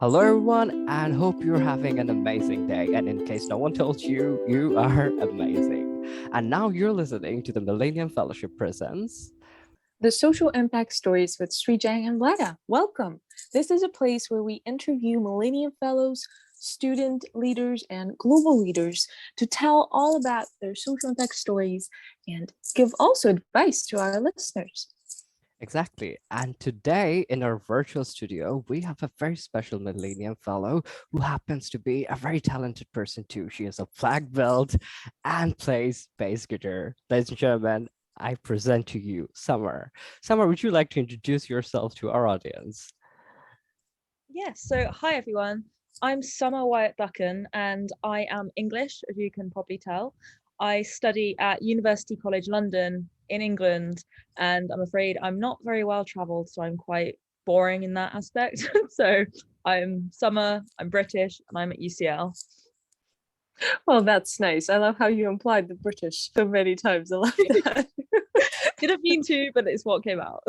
Hello, everyone, and hope you're having an amazing day. And in case no one told you, you are amazing. And now you're listening to the Millennium Fellowship Presents. The Social Impact Stories with Srijang and Leda. Welcome. This is a place where we interview Millennium Fellows, student leaders, and global leaders to tell all about their social impact stories and give also advice to our listeners. Exactly. And today in our virtual studio, we have a very special Millennium Fellow who happens to be a very talented person too. She is a black belt and plays bass guitar. Ladies and gentlemen, I present to you Summer. Summer, would you like to introduce yourself to our audience? Yes, so hi everyone. I'm Summer Wyatt-Buchan and I am English, as you can probably tell. I study at University College London in England, and I'm afraid I'm not very well travelled, so I'm quite boring in that aspect. So I'm Summer, I'm British, and I'm at UCL. Well, that's nice. I love how you implied the British so many times. I love that. Didn't mean to, but it's what came out.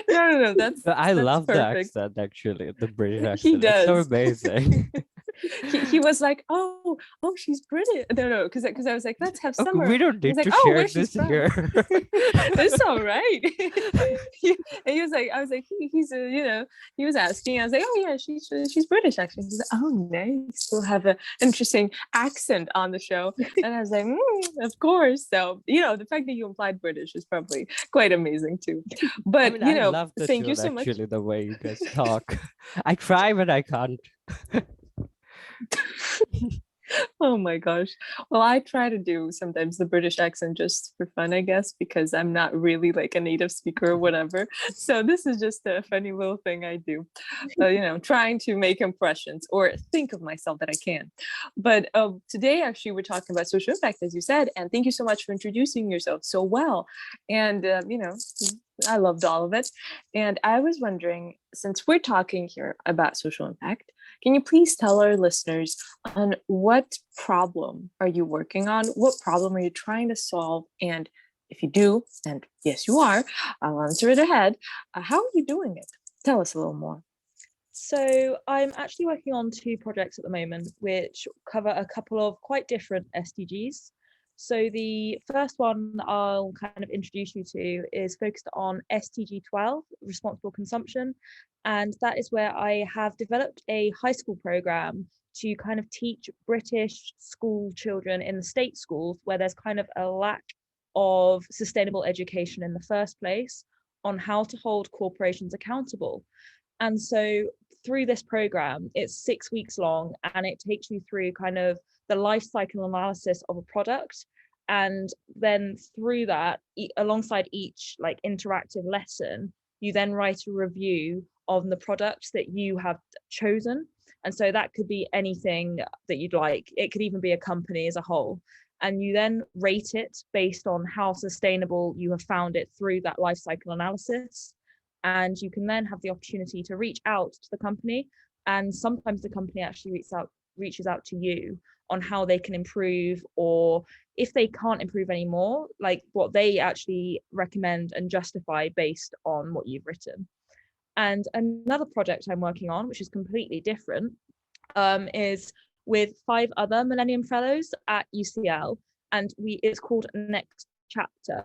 No. That's I love the perfect. accent, actually, the British He accent. It's so does. amazing. he was like, oh, she's British. No, because I was like, let's have Okay, Summer. we don't He's need like, to oh, share where's she this from? here. It's all right. And he was like, I was like, he's he was asking. I was like, oh yeah, she's British actually. He's like, oh nice. We'll have an interesting accent on the show. And I was like, of course. So the fact that you implied British is probably quite amazing too. But I love the thank you tune, so much. actually, the way you guys talk. I try, but I can't. Oh my gosh. Well, I try to do sometimes the British accent just for fun, I guess, because I'm not really like a native speaker or whatever. So this is just a funny little thing I do, trying to make impressions or think of myself that I can. But today, actually, we're talking about social impact, as you said. And thank you so much for introducing yourself so well. And, I loved all of it. And I was wondering, since we're talking here about social impact, can you please tell our listeners on what problem are you working on? What problem are you trying to solve? And if you do, and yes, you are, I'll answer it ahead. How are you doing it? Tell us a little more. So I'm actually working on two projects at the moment, which cover a couple of quite different SDGs. So the first one I'll kind of introduce you to is focused on SDG 12, responsible consumption. And that is where I have developed a high school program to kind of teach British school children in the state schools where there's kind of a lack of sustainable education in the first place on how to hold corporations accountable. And so through this program, it's 6 weeks long and it takes you through kind of the life cycle analysis of a product. And then through that, alongside each like interactive lesson, you then write a review of the products that you have chosen. And so that could be anything that you'd like. It could even be a company as a whole. And you then rate it based on how sustainable you have found it through that life cycle analysis. And you can then have the opportunity to reach out to the company, and sometimes the company actually reaches out to you on how they can improve, or if they can't improve anymore, like what they actually recommend and justify based on what you've written. And another project I'm working on, which is completely different, is with 5 other Millennium Fellows at UCL, and it's called Next Chapter.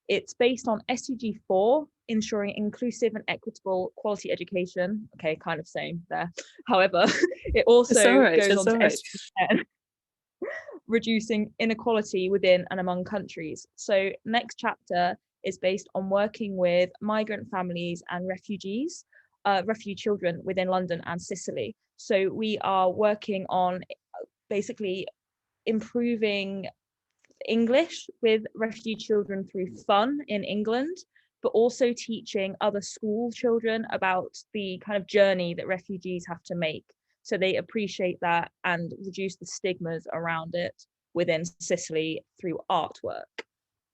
It's based on SDG 4, ensuring inclusive and equitable quality education. Okay, kind of same there. However, it also goes on to SDG 10, reducing inequality within and among countries. So Next Chapter is based on working with migrant families and refugee children within London and Sicily. So we are working on basically improving English with refugee children through fun in England, but also teaching other school children about the kind of journey that refugees have to make. So they appreciate that and reduce the stigmas around it within Sicily through artwork.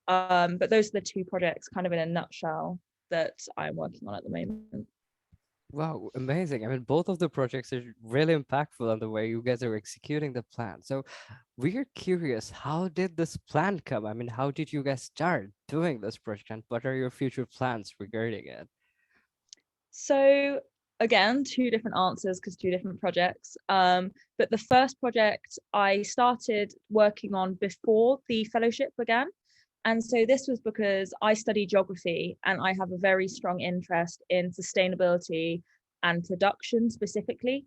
But those are the two projects kind of in a nutshell that I'm working on at the moment. Wow, amazing. Both of the projects are really impactful on the way you guys are executing the plan. So we're curious, how did this plan come? How did you guys start doing this project and what are your future plans regarding it? So again, two different answers because two different projects. But the first project I started working on before the fellowship began. And so this was because I study geography and I have a very strong interest in sustainability and production specifically.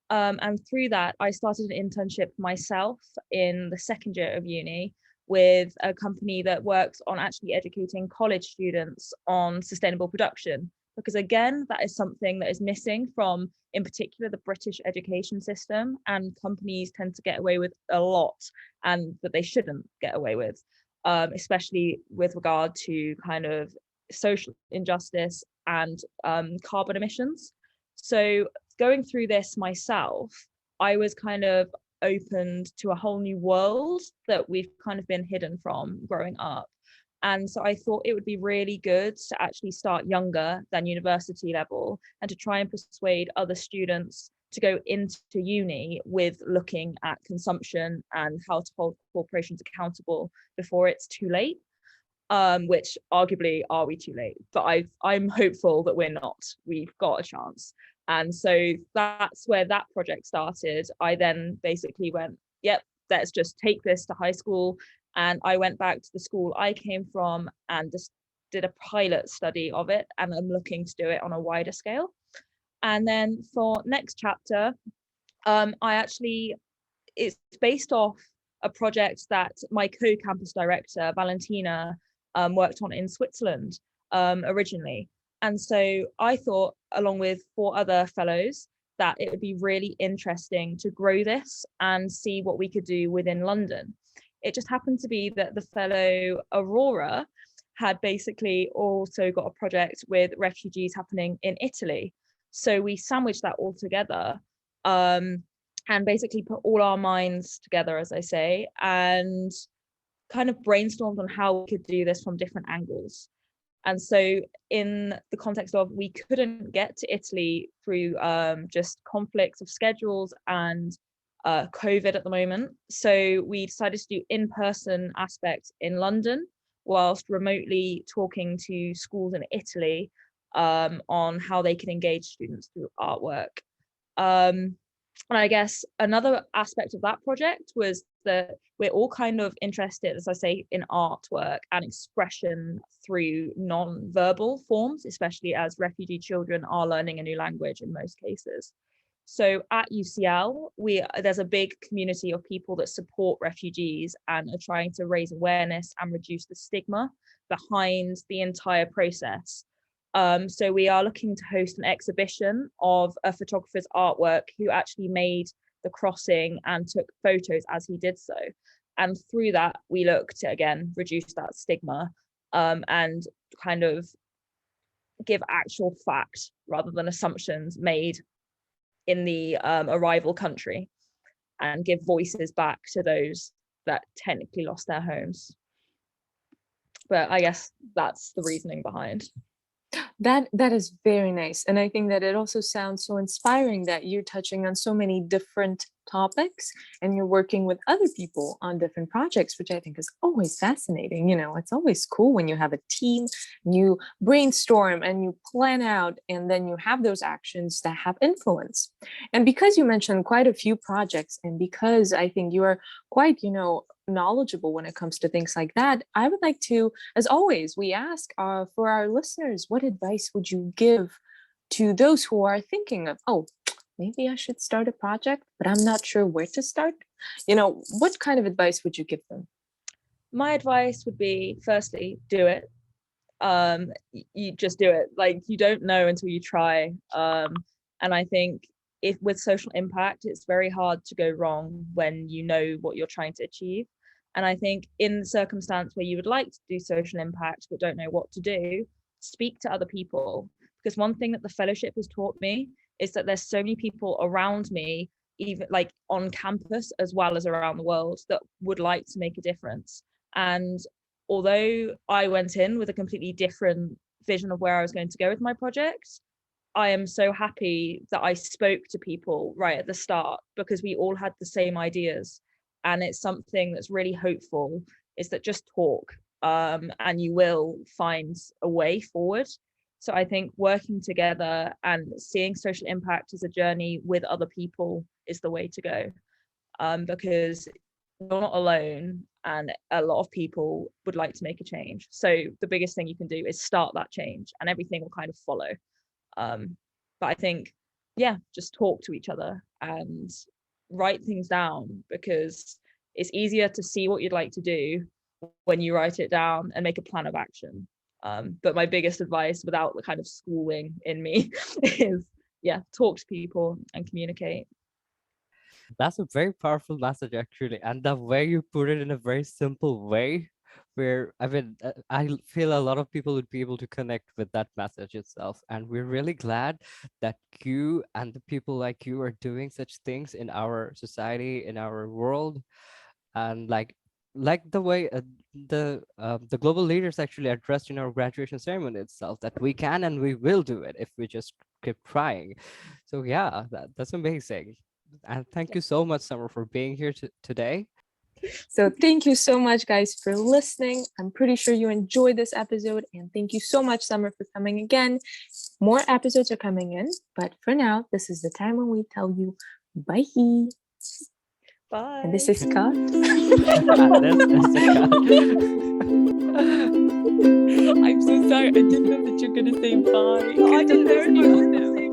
And through that, I started an internship myself in the second year of uni with a company that works on actually educating college students on sustainable production. Because again, that is something that is missing from, in particular, the British education system, and companies tend to get away with a lot and that they shouldn't get away with, especially with regard to kind of social injustice and carbon emissions. So going through this myself, I was kind of opened to a whole new world that we've kind of been hidden from growing up. And so I thought it would be really good to actually start younger than university level and to try and persuade other students to go into uni with looking at consumption and how to hold corporations accountable before it's too late. Which arguably, are we too late? But I'm hopeful that we're not. We've got a chance. And so that's where that project started. I then basically went, yep, let's just take this to high school. And I went back to the school I came from and just did a pilot study of it. And I'm looking to do it on a wider scale. And then for next chapter, it's based off a project that my co-campus director, Valentina, worked on in Switzerland originally. And so I thought, along with 4 other fellows, that it would be really interesting to grow this and see what we could do within London. It just happened to be that the fellow Aurora had basically also got a project with refugees happening in Italy. So we sandwiched that all together and basically put all our minds together, as I say, and kind of brainstormed on how we could do this from different angles. And so in the context of we couldn't get to Italy through just conflicts of schedules and COVID at the moment. So we decided to do in-person aspects in London whilst remotely talking to schools in Italy on how they can engage students through artwork. And I guess another aspect of that project was that we're all kind of interested, as I say, in artwork and expression through non-verbal forms, especially as refugee children are learning a new language in most cases. So at UCL, there's a big community of people that support refugees and are trying to raise awareness and reduce the stigma behind the entire process. So we are looking to host an exhibition of a photographer's artwork who actually made the crossing and took photos as he did so. And through that, we look to, again, reduce that stigma and kind of give actual fact rather than assumptions made in the arrival country, and give voices back to those that technically lost their homes. But I guess that's the reasoning behind. That is very nice. And I think that it also sounds so inspiring that you're touching on so many different topics and you're working with other people on different projects, which I think is always fascinating. You know, it's always cool when you have a team, you brainstorm and you plan out, and then you have those actions that have influence. And because you mentioned quite a few projects, and because I think you are quite, knowledgeable when it comes to things like that, I would like to, as always, we ask for our listeners, what advice would you give to those who are thinking of, oh, maybe I should start a project, but I'm not sure where to start? What kind of advice would you give them? My advice would be, firstly, do it. You just do it. Like, you don't know until you try. And I think if with social impact, it's very hard to go wrong when you know what you're trying to achieve. And I think in the circumstance where you would like to do social impact but don't know what to do, speak to other people. Because one thing that the fellowship has taught me is that there's so many people around me, even like on campus as well as around the world, that would like to make a difference. And although I went in with a completely different vision of where I was going to go with my project, I am so happy that I spoke to people right at the start, because we all had the same ideas. And it's something that's really hopeful, is that just talk and you will find a way forward. So I think working together and seeing social impact as a journey with other people is the way to go, because you're not alone and a lot of people would like to make a change. So the biggest thing you can do is start that change and everything will kind of follow. But I think, yeah, just talk to each other and write things down, because it's easier to see what you'd like to do when you write it down and make a plan of action. But my biggest advice, without the kind of schooling in me, is, yeah, talk to people and communicate. That's a very powerful message, actually. And the way you put it in a very simple way, where I mean, I feel a lot of people would be able to connect with that message itself. And we're really glad that you and the people like you are doing such things in our society, in our world. And like the way the global leaders actually addressed in our graduation ceremony itself, that we can and we will do it if we just keep trying. So yeah, that's amazing. And thank you so much, Summer, for being here today. So thank you so much, guys, for listening. I'm pretty sure you enjoyed this episode, and thank you so much, Summer, for coming again. More episodes are coming in, but for now, this is the time when we tell you bye. Bye. And this is Scott. This is Scott. I'm so sorry. I didn't know that you're gonna say bye. No, I didn't know if you were gonna say